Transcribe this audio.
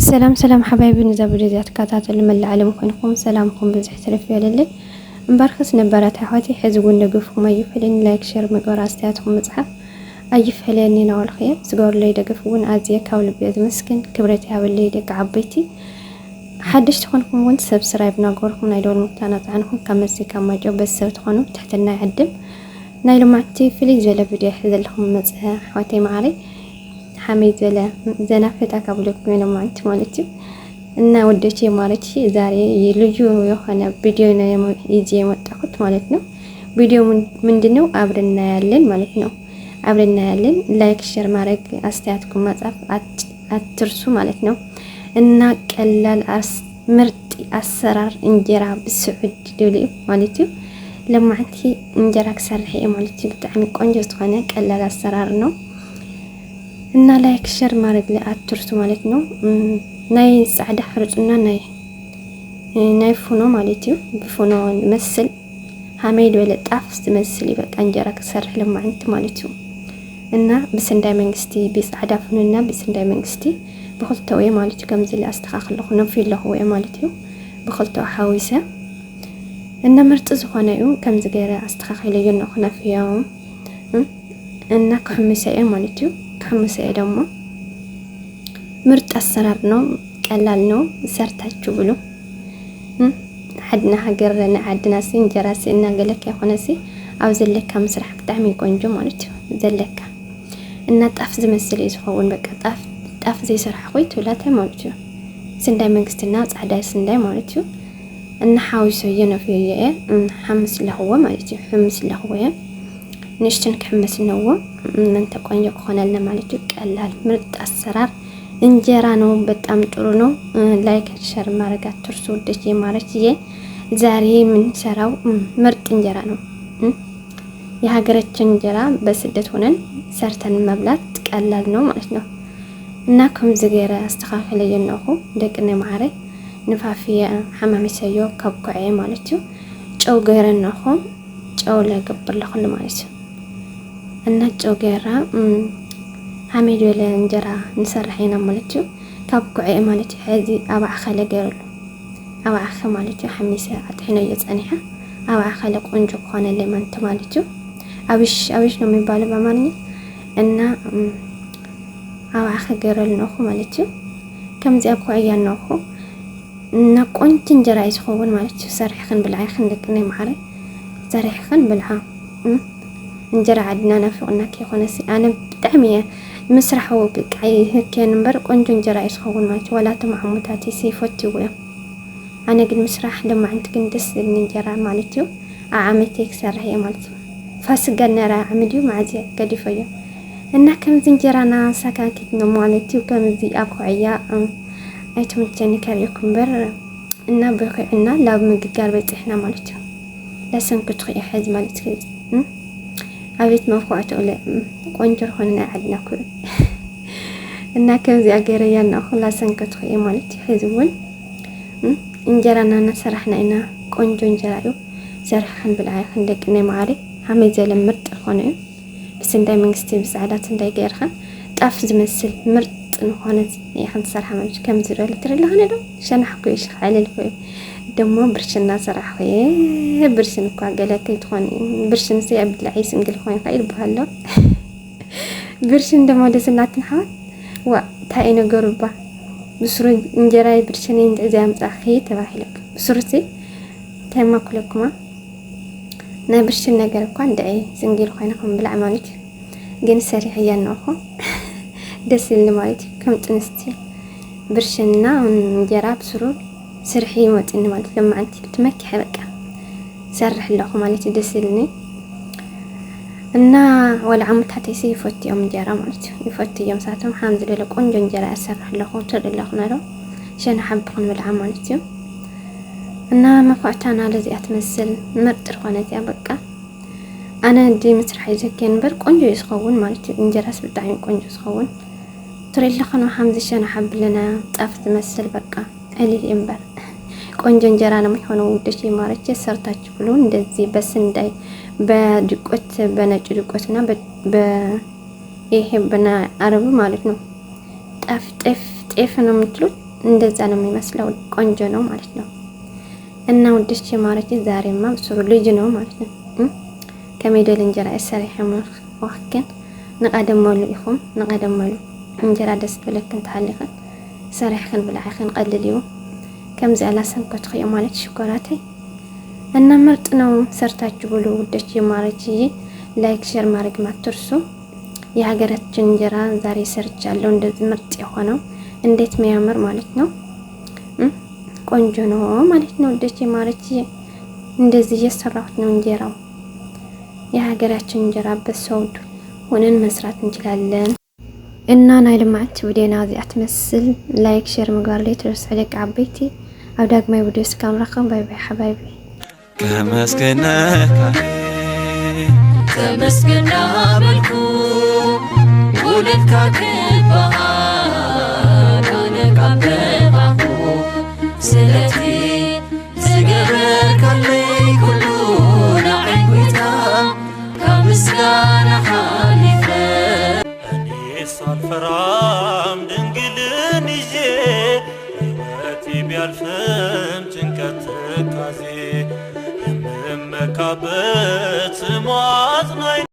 سلام حبايبي نزابل إذا تكاتات الملا علمكم سلامكم بزح ترفيه للي مبارخس نبارات حواتي حزقون نقفكم أي فلين لايك شير مقور استياتكم مزحف أي فليني نوال خير سقور لي دقفون آزيا كاول بيض مسكن كبرتي هاولي دق عبيتي حدش تخونكم وانت سبسرايب ناقوركم نايدول مكتانات عنكم كمسي كما جو بس تخونوا تحت لنا يعدم نايلو معتي فلي زولا فيديو حذر لكم مزحة حواتي معري حميد زنا فتاك أقول لكم أنا ما أنت مالتي إن وديتي مالتي زاري يلجوا يخنا فيديو يجي متأخد مالتنا فيديو من دنو أبرنا يالين مالتنا أبرنا يالين لايك شير مارك أستياتكم مزاف أترسو مالتنا إن كلال مرتي أسرار إنجرا بالسعود دولي مالتي لما عندي إنجرا كسرحي مالتي بتعمل كونجز خانة كلال أسرارنا إن لايك شير مارك لأترسو مالتنا ناي سعد حرجنا ناي فونو مالتيو بفونو نمثل حميد ولا طاف تمثلي بقى انجرا كسرح لما انت مالتيو إن بسنداي منغستي بسعد فننا بسنداي منغستي بخلطو يا مالتي كمزل استخاخ لخنا في له هو يا مالتيو بخلطو حاويسه إن مرت زخنايو كم زغيره استخاخ لينا خنا فيهم إن كحمسه يا مالتيو كحمسه دمو مرت أسرار نو قلال نو سرتاچو بلو حدنا حجرنا عدنا سين جراسي إن قالك يا خناسي أو زلك مسرح بتعمي قنجو مالتو زلك إن طاف زمسل يسخون بقى طاف زي سرح خويت ولا تمالتو سنداي منكستنا صعدا سنداي مالتو إن حاويسو ينا في ايه حمس له هو مالتو حمس له هو نشتن كحمس نو انت قنجو خنالنا مالتو قلال مرت أسرار እንጀራ ነው በጣም ጥሩ ነው ላይክ ሸር ማድረግ አትርሱ ወደች የማረችዬ ዛሬ ምን ሰራው ምርጥ እንጀራ ነው የሀገራችን እንጀራ በስደት ሆነን ሰርተን መብላት ቀላል ነው ማለት ነው እና ከም ዝገራ አስተካክለ የነኹ ደቅነ ማረ ንፋፊያ حمام ሰዮ ከብኩዒ ማለት ነው ጨው ገረነኹ ጨው ለገብር ለኹል ማለት ነው እና ጨው ገራ حميد ولا انجرا نسرحينا مالتو كابكعي مالتي حزي ابع خله غيرلو ابع خ مالتو حميسه اطحينه يصنيحه ابع خله قنجو كونه لمنت مالتو ابش ነው የሚባለው በማንኛ እና ابع خ غيرلو ነው مالتو كمزي ابكعي ነው እና ቆንጆ እንጀራ ይስخون مالتو سرحخن بالعي خندقني معري سرحخن بالعا እንጀራ عدنا نفقنا كي خنسي انا بتعميه مسرحو بقعي هيك نمبر قنጆ እንጀራ ይስخون ማለት ولا ተማሙታቲ ሲፈት ይወ انا ግን مسرح لما انت كندس እንጀራ ማለት ነው አዓመቴክ ሰራህ ማለት ነው ፋስገና ራ አምዲው ማዚ ከዲፈያ እና ከምዚ እንጀራና ሳካኪት ነው ማለት ነው ከምዚ አቆያ አይተምቸን ከሪኩም በር እና በኸና ላብ ምግጋር በጽህና ማለት ነው ለሰንኩት ኸይ ማለት ነው አቤት መፍቋት ወለ ቆንጆር ሆነ አድናኩ እና ከዚህ አገረ ያና ሁላ ሰንከት ኸይ ማለት ህዝቡን እንጀራና ነሰራህናና ቆንጆ እንጀራዩ ዘርሐን ብልዓይ እንደቅኔ ማሪ ሐመይ ዘለም ምርጥ ሆነ በስንዳይ መንግስቲ በሰዓዳት እንዳይ ገርኻ ጣፍ ዝመስል ምርጥ ሆነ ይኸን ሰርሐ ማለት ከም ዝረል ትረላህነ ዶ ሸናሕኩ ይሽኻለል ኮይ ደሞ ብርሽና ሰራህ ኸይ ብርሽን እኮ አገለከ ይትሆን ብርሽን ሲያብ ብልዓይ ስንግል ሆይ ኸይል በኋላ ብርሽን ደሞ ደስናትን ሐ ዋ ታይ ነገርባ ብስሩ እንጀራይ ብርሽን እንደዚያም ጻኺ ተባሂለክ ብስሩሲ ተማኩለኩማ ናይ ብርሽን ነገር እኮ እንዳይ ስንግል ሆይና ከም ብልዓ ማለት ግን ሰሪሕ ያናኹ ደስ ይል ማለት ከም ጥንስቲ ብርሽንና እንጀራ ብስሩ سرحي وطن ማለት لما انت بتمكح بقى سرح له ማለት ደስ ይልኒ እና ወላ አመታቴ ሲፈት يوم እንጀራ ማለት ይፈት يوم ሰዓቱም ሐምድ ለለ ቆንጆ እንጀራ ያሰራህ له ተደላህ ነው ሸና ሐብኹን ወላ ማለት ነው እና መፋታና ለዚህ አትመስል ምርጥ ሆነት ያ በቃ አና እንዲ መስራህ ይዘከን በር ቆንጆ ይስኸውን ማለት እንጀራስ በጣም ቆንጆ ይስኸውን ትረለህ ነው ሐምድ ሸና ሐብለና ጣፍ ተመስል በቃ አሊል እንበር ቆንጆ እንጀራ ነው የሚሆነው ወደሽ ማረች ሰርታችሁ ብሎ እንደዚህ በስንዳይ በድቆት በነጭ ድቆትና ይሄ በና አረብ ማለት ነው ጣፍ ጤፍ ነው የምትሉት እንደዛ ነው የሚመስለው። ቆንጆ ነው ማለት ነው። እና ውድሽ ማረች ዛሬማ ብስሩ ልጅ ነው ማለት ነው። ከመይደል እንጀራ እሰሪሕም ወክን ንቀደመሉ ኢኹም ንቀደመሉ እንጀራ ደስ ብለክን ተሃሊኽን ሰሪሕክን ብላዕኽን ቀልልዩ ከምዚ አላሰንከት ኸየ ማለት ሽኮራተይ እና ምርጥ ነው። ሰርታችሁ ብሉ ውድሽ ማረች። ላይክ ሼር ማድረግ ማትርሱ። የሀገራችን እንጀራ ዛሬ ሰርቻለሁ። እንደዚህ ምርጥ የሆነው እንዴት የሚያምር ማለት ነው። ቆንጆ ነው ማለት ነው። ውድሽ ማረች እንደዚህ እየሰራሁት ነው እንጀራው። የሀገራችን እንጀራ በሰውድ ሆነን መስራት እንችላለን። እና ናይ ልማዓት ቪዲዮና እዚኣ ትመስል። ላይክ ሼር ምግባር ላይ ትርስ ደቂ ዓበይቲ ኣብ ዳግማይ ቪድዮ እስካንረኸብ ባይ ባይ ሓባይቢ ተመስገና መልኩ ውለድካ ክበሃል ኣነቃበቓኹ ስለቲ ዝገበርካለይ ኩሉ ንዓይ ጎይታ ካብ ምስጋና ሓሊፈ እኔስ አልፈራም ድንግልን ይዤ ሕይወቴ ቢያልፍም ጭንቀት ትካዜ የምመካበት ስሟ አጽናኝ